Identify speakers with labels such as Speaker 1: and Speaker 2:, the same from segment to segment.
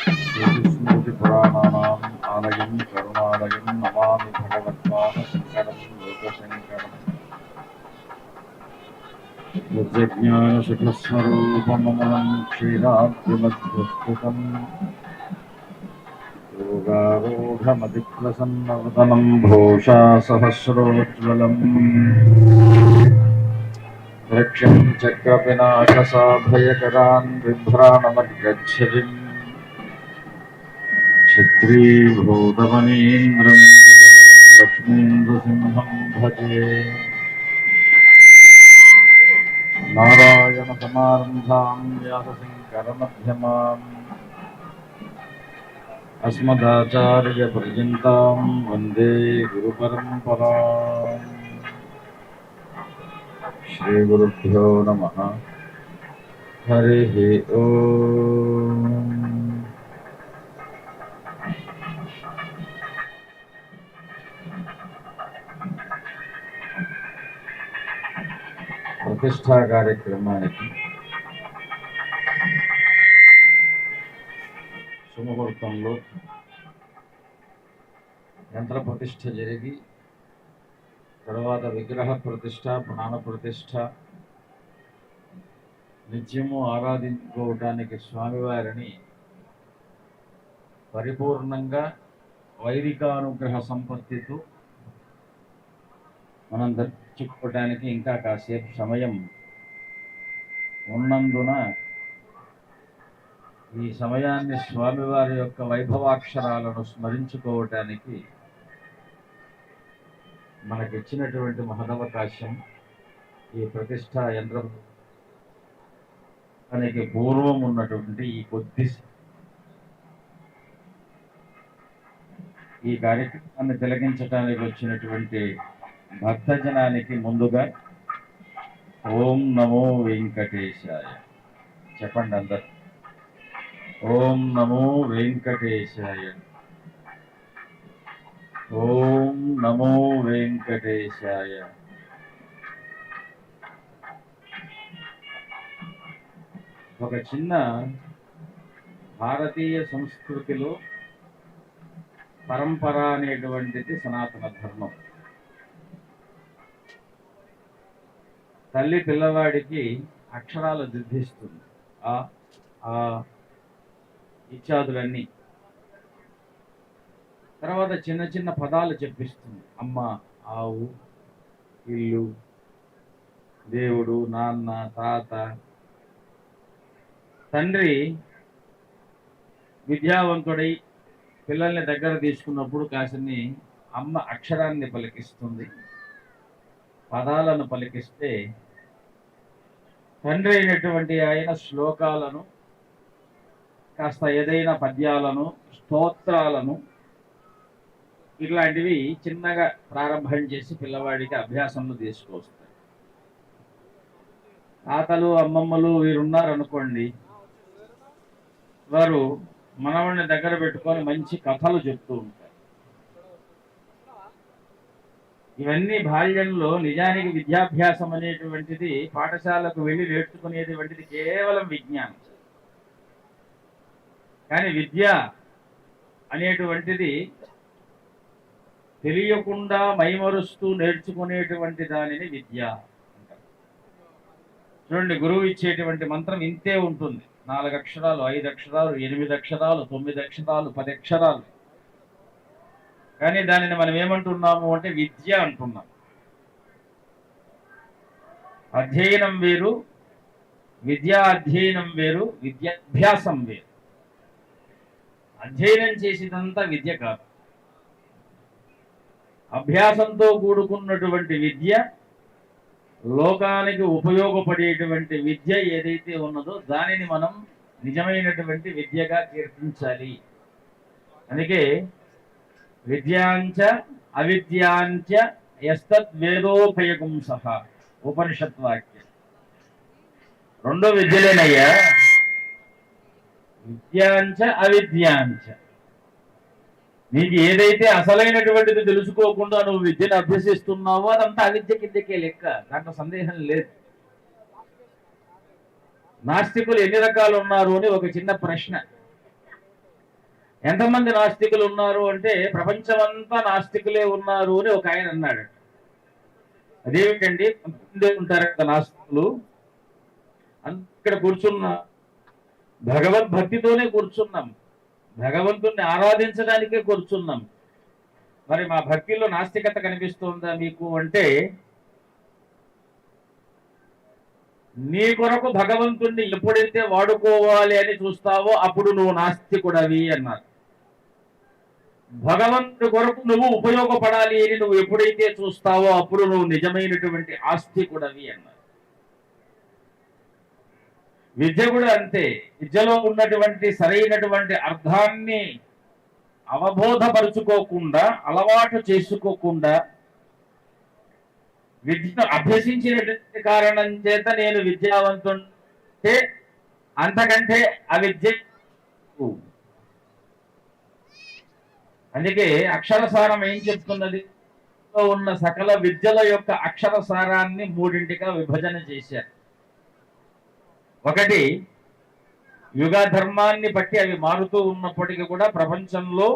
Speaker 1: श्रुतिस्मृतिपुराणानाम् आलयं करुणालयं नमामि भगवत्पादशङ्करं लोकशङ्करम् यज्ञानसुखस्वरूपममलं क्षीराब्धिमध्यस्थितम् योगारूढमतिप्रसन्नवदनं भूषा सहस्रोज्ज्वलम् वृक्षं चक्रपिनाकसाभयकरान् बिभ्राणमद्गच्छतिम् क्षत्रीभूतमनीन्द्रं लक्ष्मीन्द्रसिंहं भजे नारायणसमारम्भां व्यासशङ्करमध्यमाम् अस्मदाचार्यपर्यन्तां वन्दे गुरुपरम्पराम् श्रीगुरुभ्यो नमः। हरिः ओम्। ప్రతిష్టా కార్యక్రమానికి సుముహూర్తంలో యంత్ర ప్రతిష్ఠ జరిగి తర్వాత విగ్రహ ప్రతిష్ఠ, ప్రాణ ప్రతిష్ఠ, నిత్యము ఆరాధించుకోవటానికి స్వామివారిని పరిపూర్ణంగా వైదికానుగ్రహ సంపత్తితో మనం దర్శించుకోవటానికి ఇంకా కాసేపు సమయం ఉన్నందున ఈ సమయాన్ని స్వామివారి యొక్క వైభవాక్షరాలను స్మరించుకోవటానికి మనకిచ్చినటువంటి మహదవకాశం ఈ ప్రతిష్ట యంత్రానికి పూర్వం ఉన్నటువంటి ఈ కార్యక్రమాన్ని తిలకించడానికి వచ్చినటువంటి భక్తజనానికి ముందుగా ఓం నమో వెంకటేశాయ చెప్పండి అందరు. ఓం నమో వెంకటేశాయ, ఓం నమో వెంకటేశాయ. ఒక చిన్న భారతీయ సంస్కృతిలో పరంపర అనేటువంటిది సనాతన ధర్మం. తల్లి పిల్లవాడికి అక్షరాలు దిద్దిస్తుంది, ఆ ఇత్యాదులన్నీ. తర్వాత చిన్న చిన్న పదాలు చెప్పిస్తుంది. అమ్మ, ఆవు, ఇల్లు, దేవుడు, నాన్న, తాత. తండ్రి విద్యావంతుడై పిల్లల్ని దగ్గర తీసుకున్నప్పుడు కాసిని అమ్మ అక్షరాన్ని పలికిస్తుంది, పదాలను పలికిస్తే తండ్రి అయినటువంటి ఆయన శ్లోకాలను, కాస్త ఏదైనా పద్యాలను, స్తోత్రాలను ఇట్లాంటివి చిన్నగా ప్రారంభం చేసి పిల్లవాడికి అభ్యాసంలో తీసుకొస్తారు. తాతలు అమ్మమ్మలు వీరున్నారనుకోండి, వారు మనవాడిని దగ్గర పెట్టుకొని మంచి కథలు చెప్తూ ఉంటారు. ఇవన్నీ బాల్యంలో నిజానికి విద్యాభ్యాసం అనేటువంటిది పాఠశాలకు వెళ్ళి నేర్చుకునేటువంటిది కేవలం విజ్ఞానం. కానీ విద్య అనేటువంటిది తెలియకుండా మైమరుస్తూ నేర్చుకునేటువంటి దానిని విద్య అంటారు. చూడండి, గురువు ఇచ్చేటువంటి మంత్రం ఇంతే ఉంటుంది. 4 అక్షరాలు, 5 అక్షరాలు, 8 అక్షరాలు, 9 అక్షరాలు, 10 అక్షరాలు. కానీ దానిని మనం ఏమంటున్నాము అంటే విద్య అంటున్నాం. అధ్యయనం వేరు, విద్యా అధ్యయనం వేరు, విద్యాభ్యాసం వేరు. అధ్యయనం చేసినంత విద్య కాదు. అభ్యాసంతో కూడుకున్నటువంటి విద్య, లోకానికి ఉపయోగపడేటువంటి విద్య ఏదైతే ఉన్నదో దానిని మనం నిజమైనటువంటి విద్యగా కీర్తించాలి. అందుకే విద్యాంచ అవిద్యాంచ యస్తద్వేదోపయగుం సహా ఉపనిషత్వాక్యం. రెండో విద్యలేనయ్యా, విద్యాంచ అవిద్యాంచ. నీకు ఏదైతే అసలైనటువంటిది తెలుసుకోకుండా నువ్వు విద్యను అభ్యసిస్తున్నావో అదంతా అవిద్య కిందకే లెక్క, దాంట్లో సందేహం లేదు. నాస్తికులు ఎన్ని రకాలు ఉన్నారు అని ఒక చిన్న ప్రశ్న. ఎంతమంది నాస్తికులు ఉన్నారు అంటే ప్రపంచమంతా నాస్తికులే ఉన్నారు అని ఒక ఆయన అన్నాడు. అదేమిటండి, ఉంటారు కదా నాస్తికులు, ఇక్కడ కూర్చున్న భగవద్భక్తితోనే కూర్చున్నాం, భగవంతుణ్ణి ఆరాధించడానికే కూర్చున్నాం. మరి మా భక్తిలో నాస్తికత కనిపిస్తుందా మీకు అంటే, నీ కొరకు భగవంతుణ్ణి ఎప్పుడైతే వాడుకోవాలి అని చూస్తావో అప్పుడు నువ్వు నాస్తికుడవి అన్నారు. భగవంతుడి కొరకు నువ్వు ఉపయోగపడాలి అని నువ్వు ఎప్పుడైతే చూస్తావో అప్పుడు నువ్వు నిజమైనటువంటి ఆస్తికుడవి అన్నారు. విద్య కూడా అంతే. విద్యలో ఉన్నటువంటి సరైనటువంటి అర్థాన్ని అవబోధపరుచుకోకుండా, అలవాటు చేసుకోకుండా, విద్యను అభ్యసించినటువంటి కారణం చేత నేను విద్యావంతుంటే అంతకంటే అవిద్య. అందుకే అక్షరసారం ఏం చెప్తున్నది, ఉన్న సకల విద్యల యొక్క అక్షరసారాన్ని మూడింటిగా విభజన చేశారు. ఒకటి, యుగ ధర్మాన్ని బట్టి అవి మారుతూ ఉన్నప్పటికీ కూడా ప్రపంచంలో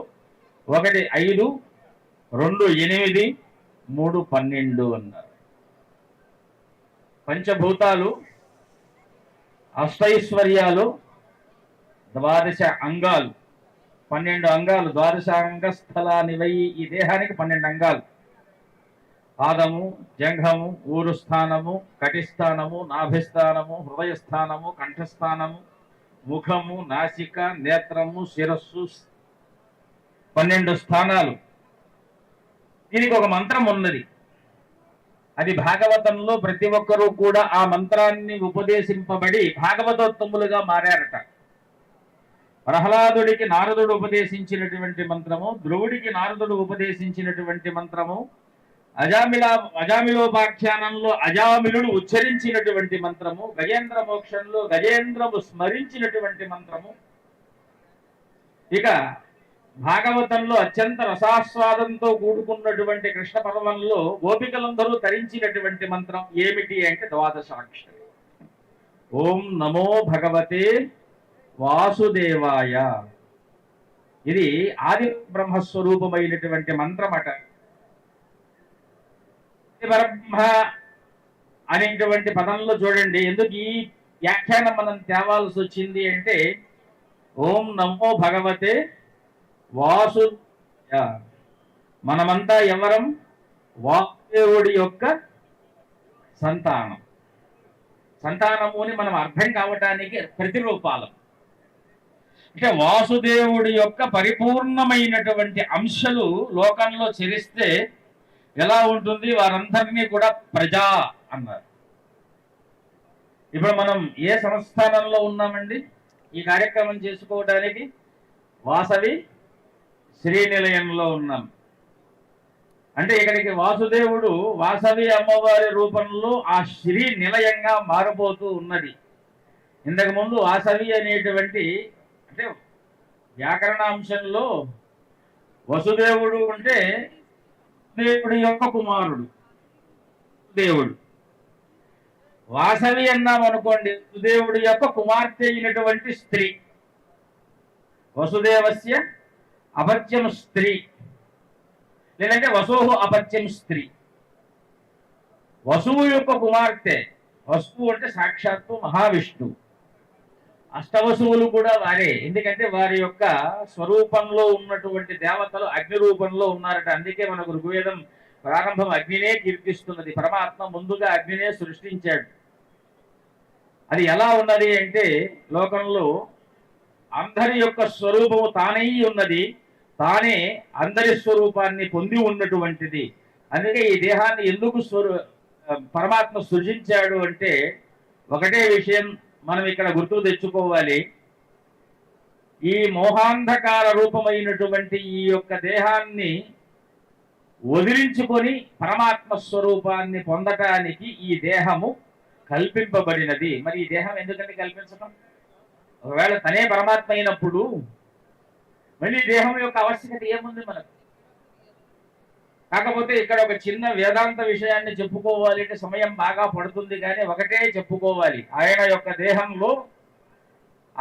Speaker 1: 1 5, 2 8, 3 12 అన్నారు. పంచభూతాలు, అష్టైశ్వర్యాలు, 12 అంగాలు, 12 అంగాలు, 12 అంగస్థలానివై ఈ దేహానికి 12 అంగాలు. పాదము, జంఘము, ఊరుస్థానము, కటిస్థానము, నాభిస్థానము, హృదయస్థానము, కంఠస్థానము, ముఖము, నాసిక, నేత్రము, శిరస్సు, 12 స్థానాలు. దీనికి ఒక మంత్రం ఉన్నది. అది భాగవతంలో ప్రతి ఒక్కరూ కూడా ఆ మంత్రాన్ని ఉపదేశింపబడి భాగవతోత్తములుగా మారారట. ప్రహ్లాదుడికి నారదుడు ఉపదేశించినటువంటి మంత్రము, ధ్రువుడికి నారదుడు ఉపదేశించినటువంటి మంత్రము, అజామిలోపాఖ్యానంలో అజామిలుడు ఉచ్చరించినటువంటి మంత్రము, గజేంద్ర మోక్షంలో గజేంద్రము స్మరించినటువంటి మంత్రము, ఇక భాగవతంలో అత్యంత రసాస్వాదంతో కూడుకున్నటువంటి కృష్ణ పర్వంలో గోపికలందరూ తరించినటువంటి మంత్రం ఏమిటి అంటే 12 అక్షరం. ఓం నమో భగవతే వాసుదేవాయ. ఇది ఆది బ్రహ్మస్వరూపమైనటువంటి మంత్రమట. పరబ్రహ్మ అనేటువంటి పదంలో చూడండి ఎందుకు ఈ వ్యాఖ్యానం మనం తేవాల్సి వచ్చింది అంటే, ఓం నమో భగవతే వాసుదేవాయ. మనమంతా ఎవరం? వాసుదేవుడి యొక్క సంతానం. సంతానము అని మనం అర్థం కావటానికి ప్రతిరూపాలం. అంటే వాసుదేవుడి యొక్క పరిపూర్ణమైనటువంటి అంశాలు లోకంలో చరిస్తే ఎలా ఉంటుంది? వారందరినీ కూడా ప్రజా అన్నారు. ఇప్పుడు మనం ఏ సంస్థానంలో ఉన్నామండి ఈ కార్యక్రమం చేసుకోవడానికి? వాసవి శ్రీనిలయంలో ఉన్నాం. అంటే ఇక్కడికి వాసుదేవుడు వాసవి అమ్మవారి రూపంలో ఆ శ్రీ నిలయంగా మారిపోతూ ఉన్నది. ఇంతకు ముందు వాసవి అనేటువంటి అంటే వ్యాకరణాంశంలో వసుదేవుడు అంటే దేవుడి యొక్క కుమారుడు దేవుడు. వాసవి అన్నాం అనుకోండి, వసుదేవుడి యొక్క కుమార్తె అయినటువంటి స్త్రీ. వసుదేవస్య అపత్యం స్త్రీ, లేదంటే వసోహు అపత్యం స్త్రీ. వసువు యొక్క కుమార్తె. వసువు అంటే సాక్షాత్తు మహావిష్ణువు. అష్టవసువులు కూడా వారే. ఎందుకంటే వారి యొక్క స్వరూపంలో ఉన్నటువంటి దేవతలు అగ్ని రూపంలో ఉన్నారట. అందుకే మనకు ఋగ్వేదం ప్రారంభం అగ్నినే కీర్తిస్తున్నది. పరమాత్మ ముందుగా అగ్నినే సృష్టించాడు. అది ఎలా ఉన్నది అంటే, లోకంలో అందరి యొక్క స్వరూపము తానై ఉన్నది, తానే అందరి స్వరూపాన్ని పొంది ఉన్నటువంటిది. అందుకే ఈ దేహాన్ని ఎందుకు పరమాత్మ సృజించాడు అంటే, ఒకటే విషయం మనం ఇక్కడ గుర్తు తెచ్చుకోవాలి. ఈ మోహాంధకార రూపమైనటువంటి ఈ యొక్క దేహాన్ని వదిలించుకొని పరమాత్మ స్వరూపాన్ని పొందటానికి ఈ దేహము కల్పింపబడినది. మరి ఈ దేహం ఎందుకంటే కల్పించడం? ఒకవేళ తనే పరమాత్మ అయినప్పుడు మళ్ళీ దేహం యొక్క ఆవశ్యకత ఏముంది మనకు? కాకపోతే ఇక్కడ ఒక చిన్న వేదాంత విషయాన్ని చెప్పుకోవాలి అంటే సమయం బాగా పడుతుంది, కానీ ఒకటే చెప్పుకోవాలి. ఆయన యొక్క దేహంలో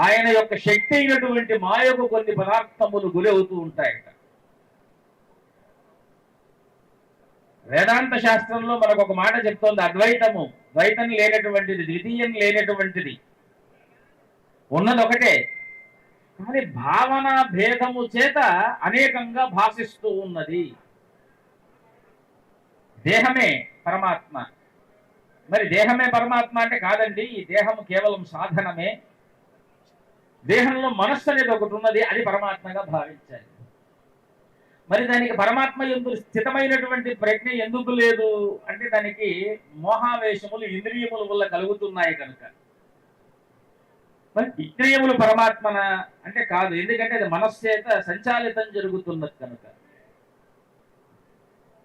Speaker 1: ఆయన యొక్క శక్తి అయినటువంటి మాయకు కొన్ని పదార్థములు గురవుతూ ఉంటాయట. వేదాంత శాస్త్రంలో మనకు ఒక మాట చెప్తోంది, అద్వైతము ద్వైతం లేనటువంటిది, ద్వితీయం లేనటువంటిది, ఉన్నది ఒకటే. కానీ భావన భేదము చేత అనేకంగా భాషిస్తూ ఉన్నది. దేహమే పరమాత్మ. మరి దేహమే పరమాత్మ అంటే కాదండి, ఈ దేహము కేవలం సాధనమే. దేహంలో మనస్సు అనేది ఒకటి ఉన్నది, అది పరమాత్మగా భావించాలి. మరి దానికి పరమాత్మ ఎందుకు స్థితమైనటువంటి ప్రజ్ఞ ఎందుకు లేదు అంటే దానికి మోహావేశములు ఇంద్రియముల వల్ల కలుగుతున్నాయి కనుక. మరి ఇంద్రియములు పరమాత్మన అంటే కాదు, ఎందుకంటే అది మనస్సేత సంచాలితం జరుగుతున్నది కనుక.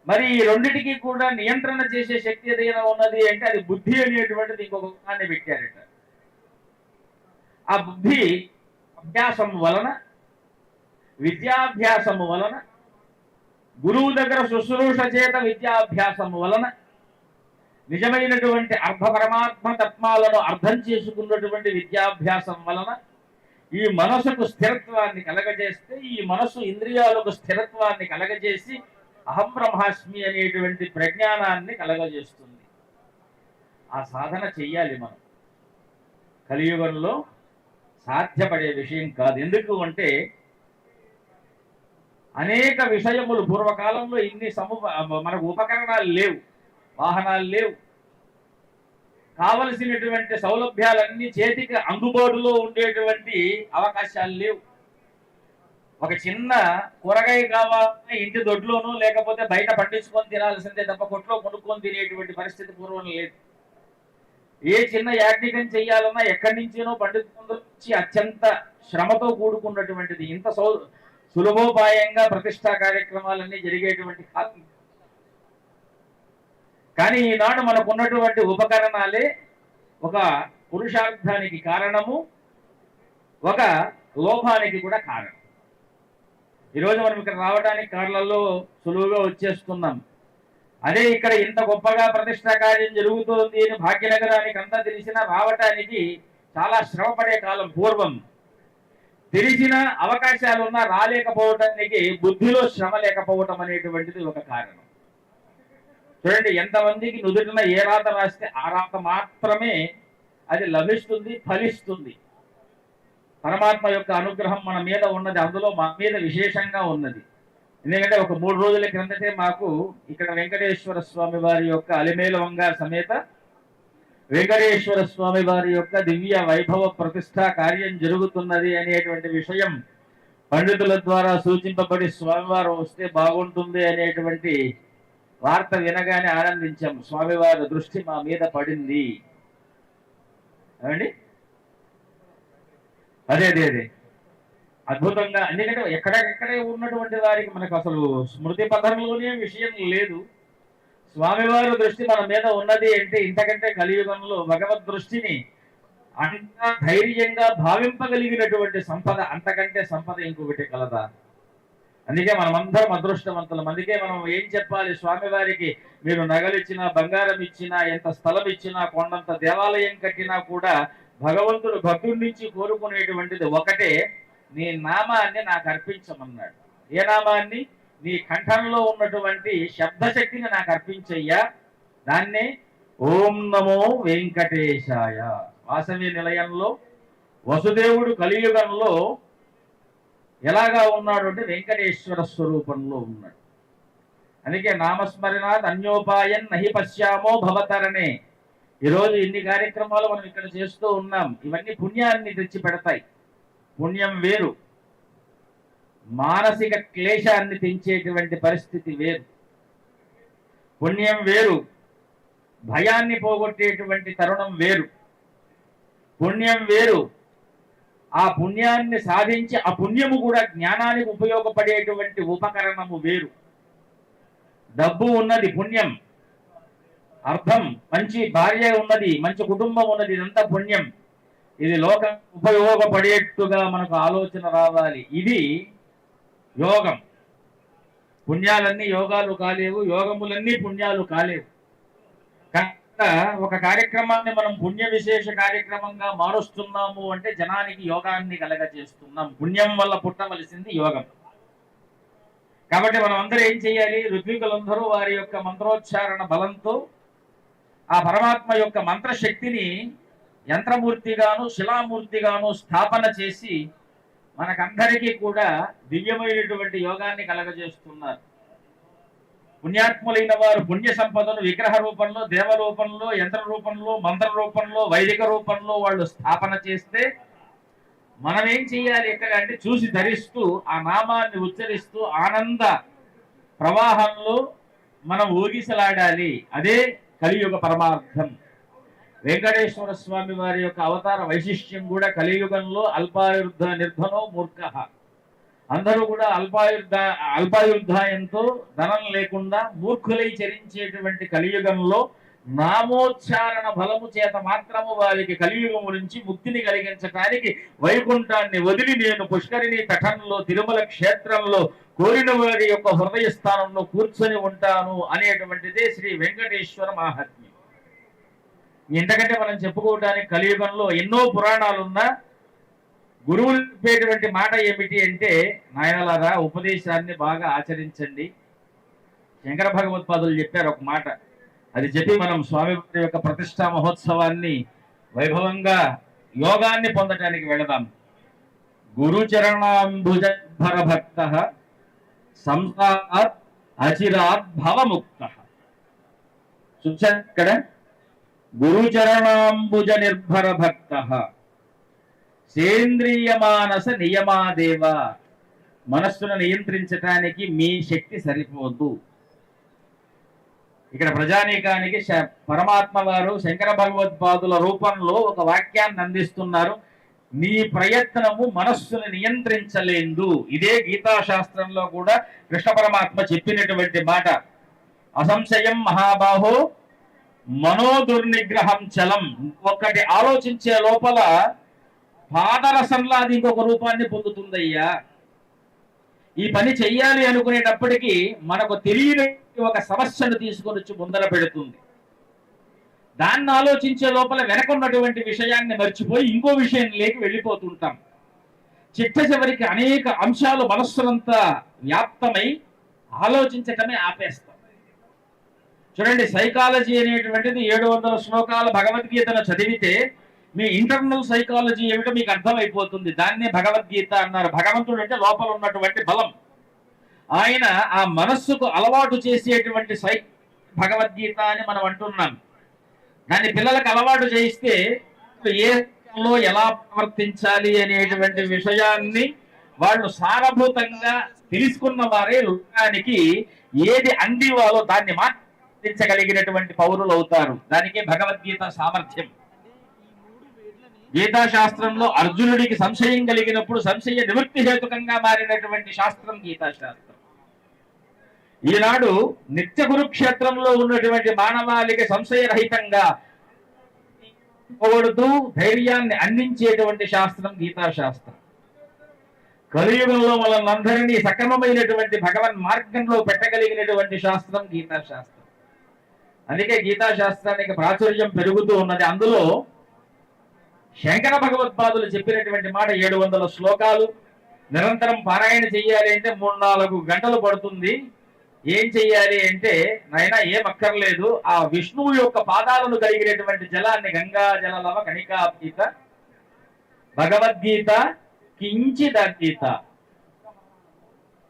Speaker 1: మరి ఈ రెండిటికి కూడా నియంత్రణ చేసే శక్తి ఏదైనా ఉన్నది అంటే అది బుద్ధి అనేటువంటిది ఇంకొక గుణాన్ని పెట్టారట. ఆ బుద్ధి అభ్యాసం వలన, విద్యాభ్యాసము వలన, గురువు దగ్గర శుశ్రూష చేత విద్యాభ్యాసము వలన, నిజమైనటువంటి అర్ధ పరమాత్మ తత్వాలను అర్థం చేసుకున్నటువంటి విద్యాభ్యాసం వలన ఈ మనసుకు స్థిరత్వాన్ని కలగజేస్తే, ఈ మనసు ఇంద్రియాలకు స్థిరత్వాన్ని కలగజేసి అహం బ్రహ్మాస్మి అనేటువంటి ప్రజ్ఞానాన్ని కలగజేస్తుంది. ఆ సాధన చెయ్యాలి మనం. కలియుగంలో సాధ్యపడే విషయం కాదు. ఎందుకు అంటే అనేక విషయములు పూర్వకాలంలో ఇన్ని మనకు ఉపకరణాలు లేవు, వాహనాలు లేవు, కావలసినటువంటి సౌలభ్యాలన్నీ చేతికి అందుబాటులో ఉండేటువంటి అవకాశాలు లేవు. ఒక చిన్న కూరగాయ కావాలన్నా ఇంటి దొడ్లోనూ లేకపోతే బయట పండించుకొని తినాల్సిందే తప్ప కొట్లో కొనుక్కొని తినేటువంటి పరిస్థితి పూర్వం లేదు. ఏ చిన్న యాజ్ఞికం చెయ్యాలన్నా ఎక్కడి నుంచినో పండించుకొని అత్యంత శ్రమతో కూడుకున్నటువంటిది. ఇంత సులభోపాయంగా ప్రతిష్టా కార్యక్రమాలన్నీ జరిగేటువంటి కాలం. కానీ ఈనాడు మనకున్నటువంటి ఉపకరణాలే ఒక పురుషార్థానికి కారణము, ఒక లోభానికి కూడా కారణం. ఈరోజు మనం ఇక్కడ రావడానికి కార్లలో సులువుగా వచ్చేస్తున్నాం. అదే ఇక్కడ ఇంత గొప్పగా ప్రతిష్టా కార్యం జరుగుతోంది అని భాగ్యనగరానికి అంతా తెలిసినా రావటానికి చాలా శ్రమపడే కాలం పూర్వం. తెలిసిన అవకాశాలున్నా రాలేకపోవటానికి బుద్ధిలో శ్రమ లేకపోవటం అనేటువంటిది ఒక కారణం. చూడండి, ఎంతమందికి నుదుటిన ఏ రాత రాస్తే ఆ రాత మాత్రమే అది లభిస్తుంది, ఫలిస్తుంది. పరమాత్మ యొక్క అనుగ్రహం మన మీద ఉన్నది, అందులో మా మీద విశేషంగా ఉన్నది. ఎందుకంటే ఒక 3 రోజుల క్రిందటే మాకు ఇక్కడ వెంకటేశ్వర స్వామి వారి యొక్క అలిమేలవంగా సమేత వెంకటేశ్వర స్వామి వారి యొక్క దివ్య వైభవ ప్రతిష్టా కార్యం జరుగుతున్నది అనేటువంటి విషయం పండితుల ద్వారా సూచింపబడి స్వామివారు వస్తే బాగుంటుంది అనేటువంటి వార్త వినగానే ఆనందించాం. స్వామివారి దృష్టి మా మీద పడింది. ఏమండి? అదే అద్భుతంగా. ఎందుకంటే ఎక్కడెక్కడే ఉన్నటువంటి వారికి మనకు అసలు స్మృతి పథంలోనే విషయం లేదు. స్వామివారి దృష్టి మన మీద ఉన్నది అంటే ఇంతకంటే కలియుగంలో భగవద్ దృష్టిని అంత ధైర్యంగా భావింపగలిగినటువంటి సంపద, అంతకంటే సంపద ఇంకొకటి కలదా? అందుకే మనమందరం అదృష్టవంతులం. అందుకే మనం ఏం చెప్పాలి స్వామివారికి? మీరు నగలిచ్చినా, బంగారం ఇచ్చినా, ఎంత స్థలం ఇచ్చినా, కొండంత దేవాలయం కట్టినా కూడా భగవంతుడు భక్తుడి నుంచి కోరుకునేటువంటిది ఒకటే, నీ నామాన్ని నాకు అర్పించమన్నాడు. ఏ నామాన్ని? నీ కంఠంలో ఉన్నటువంటి శబ్దశక్తిని నాకు అర్పించయ్యా. దాన్నే ఓం నమో వెంకటేశాయ. వాసవి నిలయంలో వసుదేవుడు కలియుగంలో ఎలాగా ఉన్నాడు అంటే వెంకటేశ్వర స్వరూపంలో ఉన్నాడు. అందుకే నామస్మరణాత్ అన్యోపాయం నహి పశ్యామో భవతరణే. ఈరోజు ఇన్ని కార్యక్రమాలు మనం ఇక్కడ చేస్తూ ఉన్నాం. ఇవన్నీ పుణ్యాన్ని తెచ్చి పెడతాయి. పుణ్యం వేరు, మానసిక క్లేశాన్ని తెంచేటువంటి పరిస్థితి వేరు. పుణ్యం వేరు, భయాన్ని పోగొట్టేటువంటి తరుణం వేరు. పుణ్యం వేరు, ఆ పుణ్యాన్ని సాధించి ఆ పుణ్యము కూడా జ్ఞానానికి ఉపయోగపడేటువంటి ఉపకరణము వేరు. డబ్బు ఉన్నది పుణ్యం, అర్థం మంచి భార్య ఉన్నది, మంచి కుటుంబం ఉన్నది, ఇదంతా పుణ్యం. ఇది లోకం ఉపయోగపడేట్టుగా మనకు ఆలోచన రావాలి. ఇది యోగం. పుణ్యాలన్నీ యోగాలు కాలేవు, యోగములన్నీ పుణ్యాలు కాలేవు. ఒక కార్యక్రమాన్ని మనం పుణ్య విశేష కార్యక్రమంగా మారుస్తున్నాము అంటే జనానికి యోగాన్ని కలగజేస్తున్నాం. పుణ్యం వల్ల పుట్టవలసింది యోగం. కాబట్టి మనం అందరూ ఏం చేయాలి? ఋత్వికులందరూ వారి యొక్క మంత్రోచ్చారణ బలంతో ఆ పరమాత్మ యొక్క మంత్రశక్తిని యంత్రమూర్తిగాను శిలామూర్తిగాను స్థాపన చేసి మనకందరికీ కూడా దివ్యమైనటువంటి యోగాన్ని కలగజేస్తున్నారు. పుణ్యాత్ములైన వారు పుణ్య సంపదను విగ్రహ రూపంలో, దేవ రూపంలో, యంత్ర రూపంలో, మంత్ర రూపంలో, వైదిక రూపంలో వాళ్ళు స్థాపన చేస్తే మనం ఏం చేయాలి ఎక్కడ అంటే చూసి ధరిస్తూ ఆ నామాన్ని ఉచ్చరిస్తూ ఆనంద ప్రవాహంలో మనం ఊగిసలాడాలి. అదే కలియుగ పరమార్థం. వెంకటేశ్వర స్వామి వారి యొక్క అవతార వైశిష్ట్యం కూడా కలియుగంలో అల్పాయుర్ధ నిర్ధనో మూర్ఖ. అందరూ కూడా అల్పాయుర్ధాయంతో ధనం లేకుండా మూర్ఖులై చరించేటువంటి కలియుగంలో నామోచ్చారణ బలము చేత మాత్రము వారికి కలియుగము నుంచి ముక్తిని కలిగించడానికి వైకుంఠాన్ని వదిలి నేను పుష్కరిణి తటంలో తిరుమల క్షేత్రంలో కోరిన వారి యొక్క హృదయ స్థానంలో కూర్చొని ఉంటాను అనేటువంటిదే శ్రీ వెంకటేశ్వర మాహాత్మ్యం. ఇంతకంటే మనం చెప్పుకోవడానికి కలియుగంలో ఎన్నో పురాణాలున్నా గురువులు చెప్పేటువంటి మాట ఏమిటి అంటే, నాయనలారా ఉపదేశాన్ని బాగా ఆచరించండి. శంకర భగవత్పాదులు చెప్పారు ఒక మాట, అది చెప్పి మనం స్వామి యొక్క ప్రతిష్టా మహోత్సవాన్ని వైభవంగా యోగాన్ని పొందటానికి వెళదాం. గురుచరణాంబుజభర భక్త సంసారాత్ అచిరాత్ భవముక్త. చూచాక్కడ గురుచరణాంబుజ నిర్భర భక్త సేంద్రియ మానస నియమాదేవ. మనస్సును నియంత్రించటానికి మీ శక్తి సరిపోదు. ఇక్కడ ప్రజానీకానికి పరమాత్మ వారు శంకర భగవత్పాదుల రూపంలో ఒక వాక్యాన్ని అందిస్తున్నారు. నీ ప్రయత్నము మనస్సును నియంత్రించలేదు. ఇదే గీతాశాస్త్రంలో కూడా కృష్ణ పరమాత్మ చెప్పినటువంటి మాట. అసంశయం మహాబాహో మనోదుర్నిగ్రహం చలం. ఒక్కటి ఆలోచించే లోపల పాదరసంలా అది ఇంకొక రూపాన్ని పొందుతుందయ్యా. ఈ పని చెయ్యాలి అనుకునేటప్పటికీ మనకు తెలియని ఒక సమస్యను తీసుకొని వచ్చి ముందర పెడుతుంది. దాన్ని ఆలోచించే లోపల వెనకున్నటువంటి విషయాన్ని మర్చిపోయి ఇంకో విషయం లేకి వెళ్ళిపోతుంటాం. చిట్ట చివరికి అనేక అంశాలు మనస్సులంతా వ్యాప్తమై ఆలోచించటమే ఆపేస్తాం. చూడండి, సైకాలజీ అనేటువంటిది 700 శ్లోకాల భగవద్గీతను చదివితే మీ ఇంటర్నల్ సైకాలజీ ఏమిటో మీకు అర్థమైపోతుంది. దాన్నే భగవద్గీత అన్నారు. భగవంతుడు అంటే లోపల ఉన్నటువంటి బలం. ఆయన ఆ మనస్సుకు అలవాటు చేసేటువంటి భగవద్గీత అని మనం అంటున్నాం. దాన్ని పిల్లలకు అలవాటు చేయిస్తే ఏలో ఎలా ప్రవర్తించాలి అనేటువంటి విషయాన్ని వాళ్ళు సారభూతంగా తెలుసుకున్న వారే లోకానికి ఏది అందివాలో దాన్ని మార్చగలిగినటువంటి పౌరులు అవుతారు. దానికే భగవద్గీత సామర్థ్యం. గీతాశాస్త్రంలో అర్జునుడికి సంశయం కలిగినప్పుడు సంశయ నివృత్తి హేతుకంగా మారినటువంటి శాస్త్రం గీతాశాస్త్రం. ఈనాడు నిత్య కురుక్షేత్రంలో ఉన్నటువంటి మానవాళికి సంశయరహితంగా పొగడుతూ ధైర్యాన్ని అందించేటువంటి శాస్త్రం గీతాశాస్త్రం. కలియుగంలో మనందరినీ సక్రమమైనటువంటి భగవన్ మార్గంలో పెట్టగలిగినటువంటి శాస్త్రం గీతాశాస్త్రం. అందుకే గీతాశాస్త్రానికి ప్రాచుర్యం పెరుగుతూ ఉన్నది. అందులో శంకర భగవత్పాదులు చెప్పినటువంటి మాట 700 శ్లోకాలు నిరంతరం పారాయణ చెయ్యాలి అంటే 3-4 గంటలు పడుతుంది. ఏం చెయ్యాలి అంటే, నాయన ఏం అక్కర్లేదు, ఆ విష్ణువు యొక్క పాదాలను కలిగినటువంటి జలాన్ని గంగా జలలవ కణికాపీత భగవద్గీత కించిదర్గీత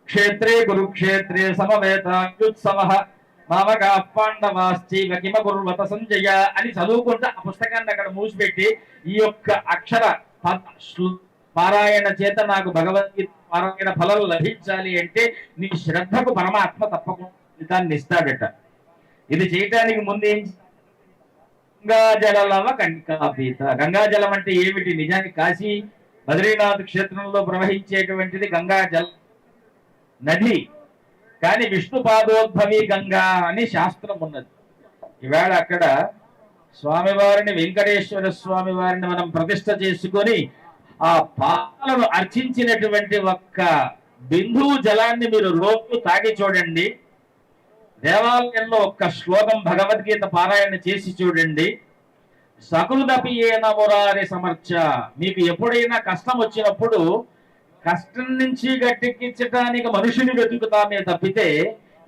Speaker 1: క్షేత్రే కురుక్షేత్రే సమవేతోత్సవ మామగా పాండవాశ్చైవ కిమ కుర్వత సంజయ అని చదువుకుంటూ ఆ పుస్తకాన్ని అక్కడ మూసిపెట్టి ఈ యొక్క అక్షర పారాయణ చేత నాకు భగవద్గీత పారాయణ ఫలం లభించాలి అంటే నీ శ్రద్ధకు పరమాత్మ తప్పకుండా దాన్ని ఇస్తాడట. ఇది చేయటానికి ముందేం గంగాజలవ కణికాపీత. గంగాజలం అంటే ఏమిటి? నిజానికి కాశీ బద్రీనాథ్ క్షేత్రంలో ప్రవహించేటువంటిది గంగాజల నది. కానీ విష్ణు పాదోద్భవి గంగా అని శాస్త్రం ఉన్నది. ఈవేళ అక్కడ స్వామివారిని వెంకటేశ్వర స్వామి వారిని మనం ప్రతిష్ఠ చేసుకొని ఆ పాలను అర్చించినటువంటి ఒక్క బిందువు జలాన్ని మీరు రోజు తాగి చూడండి. దేవాలయంలో ఒక్క శ్లోకం భగవద్గీత పారాయణ చేసి చూడండి. సకృదపి ఏన మురారి సమర్చ. మీకు ఎప్పుడైనా కష్టం వచ్చినప్పుడు కష్టం నుంచి గట్టెక్కించడానికి మనుషుని వెతుకుతామే తప్పితే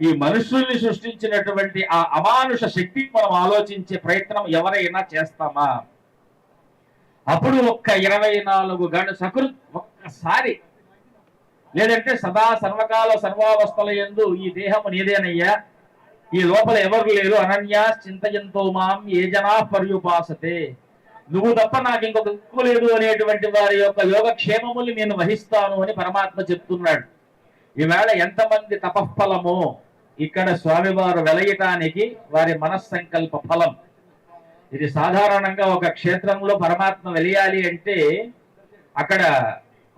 Speaker 1: ఈ మనుషుల్ని సృష్టించినటువంటి ఆ అమానుష శక్తిని మనం ఆలోచించే ప్రయత్నం ఎవరైనా చేస్తామా? అప్పుడు ఒక్క 24 గంటలు సకృత్ ఒక్కసారి, లేదంటే సదా సర్వకాల సర్వావస్థల యందు ఈ దేహము నీదేనయ్యా, ఈ లోపల ఎవరు లేరు, అనన్యా చింతయంతో మాం ఏ జనా పర్యుపాసతే, నువ్వు తప్ప నాకు ఇంకొక దిక్కు లేదు అనేటువంటి వారి యొక్క యోగక్షేమములు నేను వహిస్తాను అని పరమాత్మ చెప్తున్నాడు. ఈవేళ ఎంతమంది తపఫలమో ఇక్కడ స్వామివారు వెలయటానికి వారి మనస్సంకల్ప ఫలం. ఇది సాధారణంగా ఒక క్షేత్రంలో పరమాత్మ వెలియాలి అంటే అక్కడ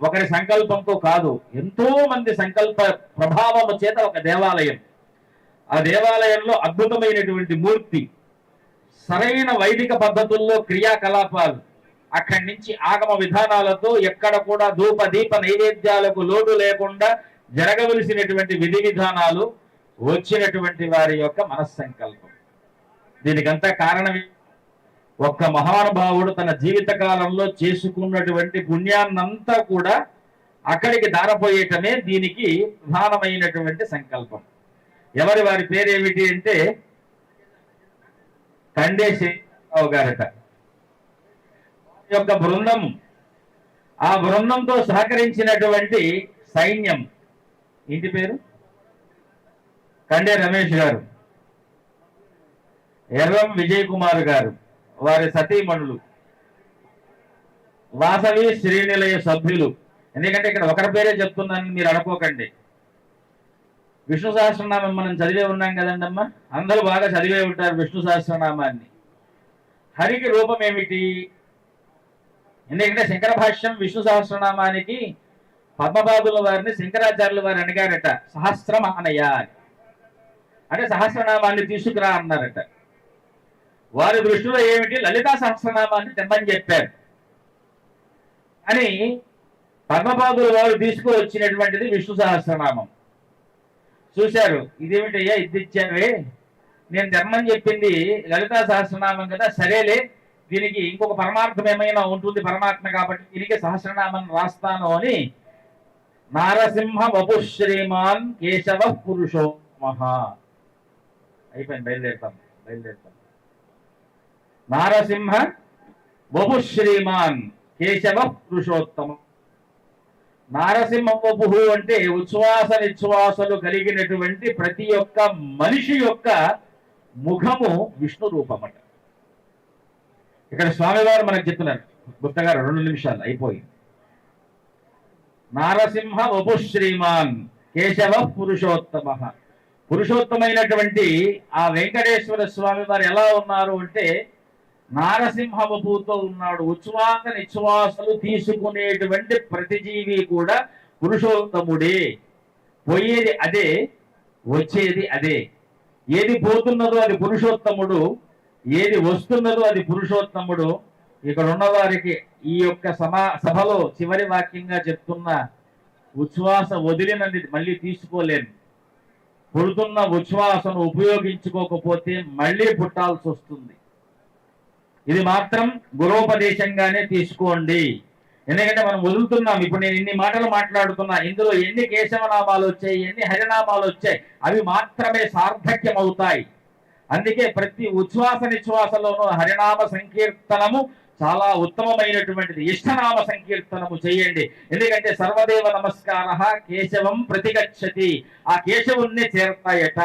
Speaker 1: ఒకరి సంకల్పంతో కాదు, ఎంతో మంది సంకల్ప ప్రభావము చేత ఒక దేవాలయం. ఆ దేవాలయంలో అద్భుతమైనటువంటి మూర్తి, సరైన వైదిక పద్ధతుల్లో క్రియాకలాపాలు, అక్కడి నుంచి ఆగమ విధానాలతో ఎక్కడ కూడా ధూప దీప నైవేద్యాలకు లోటు లేకుండా జరగవలసినటువంటి విధి విధానాలు, వచ్చినటువంటి వారి యొక్క మనస్సంకల్పం. దీనికంతా కారణం ఒక్క మహానుభావుడు తన జీవిత కాలంలో చేసుకున్నటువంటి పుణ్యాన్నంతా కూడా అక్కడికి దారపోయేటమే దీనికి ప్రధానమైనటువంటి సంకల్పం. వారి పేరేమిటి అంటే కండేశ్వరరావు గారట. యొక్క బృందం, ఆ బృందంతో సహకరించినటువంటి సైన్యం, ఇంటి పేరు కండే రమేష్ గారు, ఎర్రం విజయ్ కుమార్ గారు, వారి సతీమణులు, వాసవి శ్రీనిలయ సభ్యులు. ఎందుకంటే ఇక్కడ ఒకరి పేరే చెప్తున్నానని మీరు అనుకోకండి. విష్ణు సహస్రనామం మనం చదివే ఉన్నాం కదండి అమ్మా, అందరూ బాగా చదివే ఉంటారు విష్ణు సహస్రనామాన్ని. హరికి రూపం ఏమిటి? ఎందుకంటే శంకర భాష్యం విష్ణు సహస్రనామానికి పద్మపాదుల వారిని శంకరాచార్యుల వారు అడిగారట, సహస్రమానయ అంటే సహస్రనామాన్ని తీసుకురా అన్నారట. వారి దృష్టిలో ఏమిటి, లలితా సహస్రనామాన్ని తెమ్మని చెప్పారు. అని పద్మపాదుల వారు తీసుకువచ్చినటువంటిది విష్ణు సహస్రనామం. చూశారు, ఇదేమిటయ్యా ఇది ఇచ్చావే, నేను తెమ్మని చెప్పింది లలితా సహస్రనామం కదా, సరేలే దీనికి ఇంకొక పరమార్థం ఏమైనా ఉంటుంది పరమాత్మ కాబట్టి దీనికి సహస్రనామం రాస్తాను అని నారసింహ వపు శ్రీమాన్ కేశవ పురుషో మహా. అయిపోయింది, బయలుదేరుతాం. నారసింహ వపు శ్రీమాన్ కేశవ పురుషోత్తమ. నారసింహ వపు అంటే ఉచ్ఛ్వాస నిశ్వాసలు కలిగినటువంటి ప్రతి ఒక్క మనిషి యొక్క ముఖము విష్ణు రూపమట. ఇక్కడ స్వామివారు మనకు చెప్తున్నారు, గుప్తగారు 2 నిమిషాలు అయిపోయింది. నారసింహ వపు శ్రీమాన్ కేశవ పురుషోత్తమ. పురుషోత్తమైనటువంటి ఆ వెంకటేశ్వర స్వామి వారు ఎలా ఉన్నారు అంటే నారసింహ వపుతో ఉన్నాడు. ఉచ్ఛ్వాస నిశ్వాసలు తీసుకునేటువంటి ప్రతి జీవి కూడా పురుషోత్తముడే. పోయేది అదే, వచ్చేది అదే. ఏది పోతున్నదో అది పురుషోత్తముడు, ఏది వస్తున్నదో అది పురుషోత్తముడు. ఇక్కడ ఉన్న వారికి ఈ యొక్క సభలో చివరి వాక్యంగా చెప్తున్న, ఉచ్ఛ్వాస వదిలినది మళ్ళీ తీసుకోలేను. పుడుతున్న ఉచ్ఛ్వాసను ఉపయోగించుకోకపోతే మళ్ళీ పుట్టాల్సి వస్తుంది. ఇది మాత్రం గురోపదేశంగానే తీసుకోండి. ఎందుకంటే మనం వదులుతున్నాం. ఇప్పుడు నేను ఇన్ని మాటలు మాట్లాడుతున్నా, ఇందులో ఎన్ని కేశవనామాలు వచ్చాయి, ఎన్ని హరినామాలు వచ్చాయి, అవి మాత్రమే సార్థక్యం అవుతాయి. అందుకే ప్రతి ఉచ్ఛ్వాస నిశ్వాసలోనూ హరినామ సంకీర్తనము చాలా ఉత్తమమైనటువంటిది. ఇష్టనామ సంకీర్తనము చేయండి. ఎందుకంటే సర్వదేవ నమస్కార కేశవం ప్రతిగచ్చతి, ఆ కేశవుణ్ణి చేరతాయట.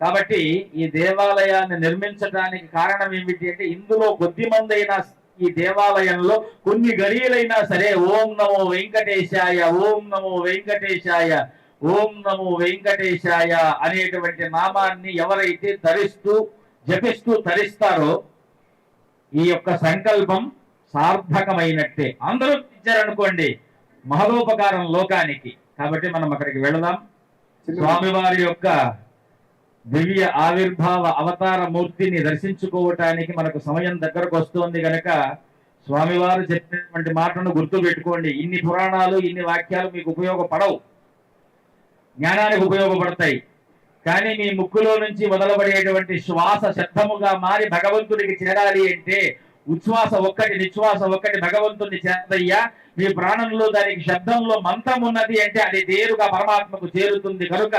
Speaker 1: కాబట్టి ఈ దేవాలయాన్ని నిర్మించడానికి కారణం ఏమిటి అంటే ఇందులో కొద్ది మంది అయినా ఈ దేవాలయంలో కొన్ని గడియలైనా సరే ఓం నమో వెంకటేశాయ, ఓం నమో వెంకటేశాయ, ఓం నమో వెంకటేశాయ అనేటువంటి నామాన్ని ఎవరైతే ధరిస్తూ జపిస్తూ ధరిస్తారో ఈ యొక్క సంకల్పం సార్థకమైనట్టే. అందరూ ఇచ్చారనుకోండి, మహదోపకారం లోకానికి. కాబట్టి మనం అక్కడికి వెళదాం. స్వామివారి యొక్క దివ్య ఆవిర్భావ అవతార మూర్తిని దర్శించుకోవటానికి మనకు సమయం దగ్గరకు వస్తోంది కనుక స్వామివారు చెప్పినటువంటి మాటను గుర్తు పెట్టుకోండి. ఇన్ని పురాణాలు, ఇన్ని వాక్యాలు మీకు ఉపయోగపడవు, జ్ఞానానికి ఉపయోగపడతాయి. కానీ మీ ముక్కులో నుంచి వదలబడేటువంటి శ్వాస శబ్దముగా మారి భగవంతుడికి చేరాలి అంటే ఉచ్ఛ్వాస ఒక్కటి నిశ్వాస ఒక్కటి భగవంతుడిని చేరదయ్యా. మీ ప్రాణంలో దానికి శబ్దంలో మంత్రం ఉన్నది అంటే అది నేరుగా పరమాత్మకు చేరుతుంది. కనుక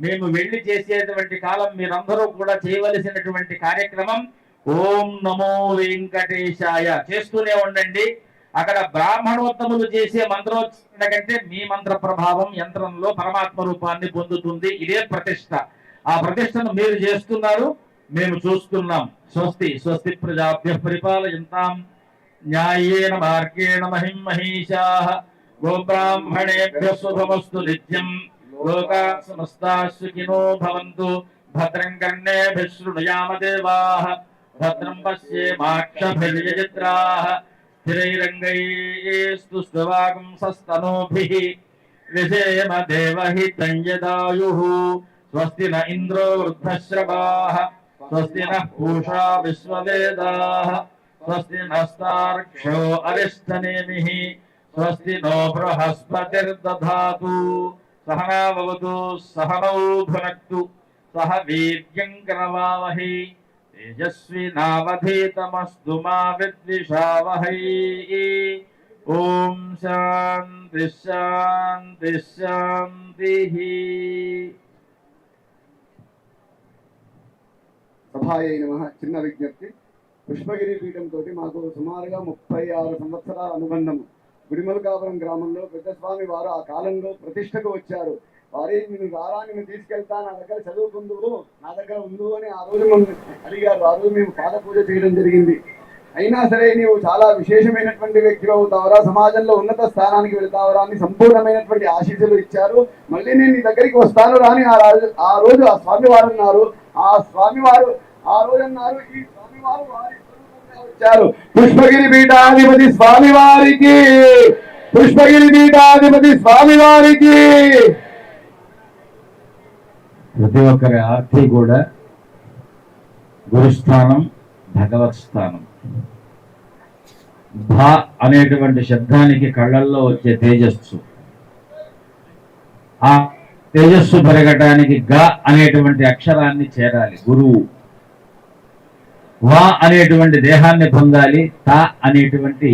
Speaker 1: మేము వెళ్ళి చేసేటువంటి కాలం మీరందరూ కూడా చేయవలసినటువంటి కార్యక్రమం ఓం నమో వెంకటేశాయ చేస్తూనే ఉండండి. అక్కడ బ్రాహ్మణోత్తములు చేసే మంత్రోచ్చరణ కంటే మీ మంత్ర ప్రభావం యంత్రంలో పరమాత్మ రూపాన్ని పొందుతుంది. ఇదే ప్రతిష్ట. ఆ ప్రతిష్టను మీరు చేస్తున్నారు, మేము చూస్తున్నాం. స్వస్తి స్వస్తి ప్రజాభ్య పరిపాలయంతాం న్యాయేన మార్గేణ మహిం మహీషాః గోబ్రాహ్మణేభ్య శుభమస్తు నిత్యం. లోకా సమస్తాః సుఖినో భవంతు. భద్రం కర్ణేభిః శృణుయామ దేవాః. భద్రం పశ్యేమాక్షభిర్యజత్రాః. స్థిరైరంగైస్తు స్తవాగుంసస్తనూభిః. విషేమ దేవహితం యదాయుః. స్వస్తి న ఇంద్రో వృద్ధశ్రవాః. స్వస్తి నః పూషా విశ్వవేదాః. స్వస్తి నస్తార్క్ష్యో అరిష్టనేమిః. స్వస్తి నో బృహస్పతిర్దధాతు. సహనా భవతు సహనౌ భునక్తు. సహ వీర్యం కరవావహై. తేజస్వినావధీతమస్తు మా విద్విషావహై. ఓం శాంతి శాంతి శాంతి.
Speaker 2: సభాయ నమః. చిన్న విజ్ఞప్తి. పుష్పగిరి పీఠంతో మాకు సుమారుగా 36 సంవత్సరాల అనుబంధము. గుడిమలకాపురం గ్రామంలో పెద్దస్వామి వారు ఆ కాలంలో ప్రతిష్టకు వచ్చారు. వారే నేను రారా నేను తీసుకెళ్తా, నా దగ్గర చదువుకుందువు, నా దగ్గర ఉండు అని ఆ రోజు మమ్మల్ని అడిగారు. ఆ రోజు మేము పాద పూజ చేయడం జరిగింది. అయినా సరే నీవు చాలా విశేషమైనటువంటి వ్యక్తి అవుతావరా, సమాజంలో ఉన్నత స్థానానికి వెళ్తావరా అని సంపూర్ణమైనటువంటి ఆశీస్సులు ఇచ్చారు. మళ్ళీ నేను నీ దగ్గరికి వస్తాను రాని ఆ రోజు ఆ స్వామివారు అన్నారు. ఆ స్వామివారు ఆ రోజు అన్నారు. ఈ స్వామివారు వారి వచ్చారు. పుష్పగిరి పీఠాధిపతి స్వామివారికి, పుష్పగిరి పీఠాధిపతి స్వామివారికి.
Speaker 1: ప్రతి ఒక్కరి ఆర్తి కూడా గురుస్థానం, భగవత్ స్థానం. భా అనేటువంటి శబ్దానికి కళ్ళల్లో వచ్చే తేజస్సు, ఆ తేజస్సు పెరగటానికి గ అనేటువంటి అక్షరాన్ని చేరాలి గురువు. వా అనేటువంటి దేహాన్ని పొందాలి, తా అనేటువంటి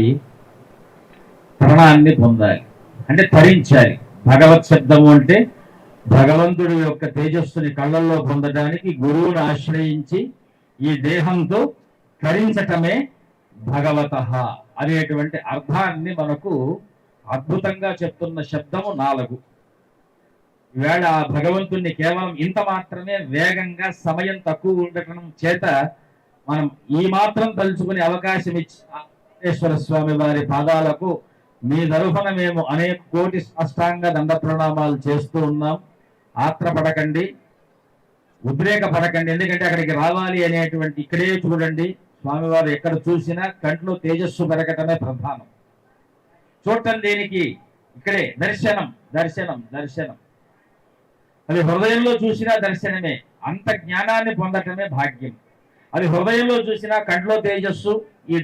Speaker 1: ప్రాణాన్ని పొందాలి, అంటే తరించాలి. భగవత్ శబ్దము అంటే భగవంతుడి యొక్క తేజస్సుని కళ్ళల్లో పొందడానికి గురువును ఆశ్రయించి ఈ దేహంతో తరించటమే భగవతః అనేటువంటి అర్థాన్ని మనకు అద్భుతంగా చెప్తున్న శబ్దము 4. ఈవేళ ఆ భగవంతుణ్ణి కేవలం ఇంత మాత్రమే వేగంగా సమయం తక్కువ ఉండటం చేత మనం ఈ మాత్రం తలుచుకునే అవకాశం ఇచ్చి వెంకటేశ్వర స్వామి వారి పాదాలకు మీ తరఫున మేము అనేక కోటి సాష్టాంగ దండ ప్రణామాలు చేస్తూ ఉన్నాం. ఆత్రపడకండి, ఉద్రేకపడకండి. ఎందుకంటే అక్కడికి రావాలి అనేటువంటి ఇక్కడే చూడండి, స్వామివారు ఎక్కడ చూసినా కంట్లో తేజస్సు పెరగటమే ప్రధానం. చూడటం దేనికి? ఇక్కడే దర్శనం దర్శనం దర్శనం. అది హృదయంలో చూసినా దర్శనమే. అంత జ్ఞానాన్ని పొందటమే భాగ్యం. అది హృదయంలో చూసినా కంట్లో తేజస్సు, ఈ దేహ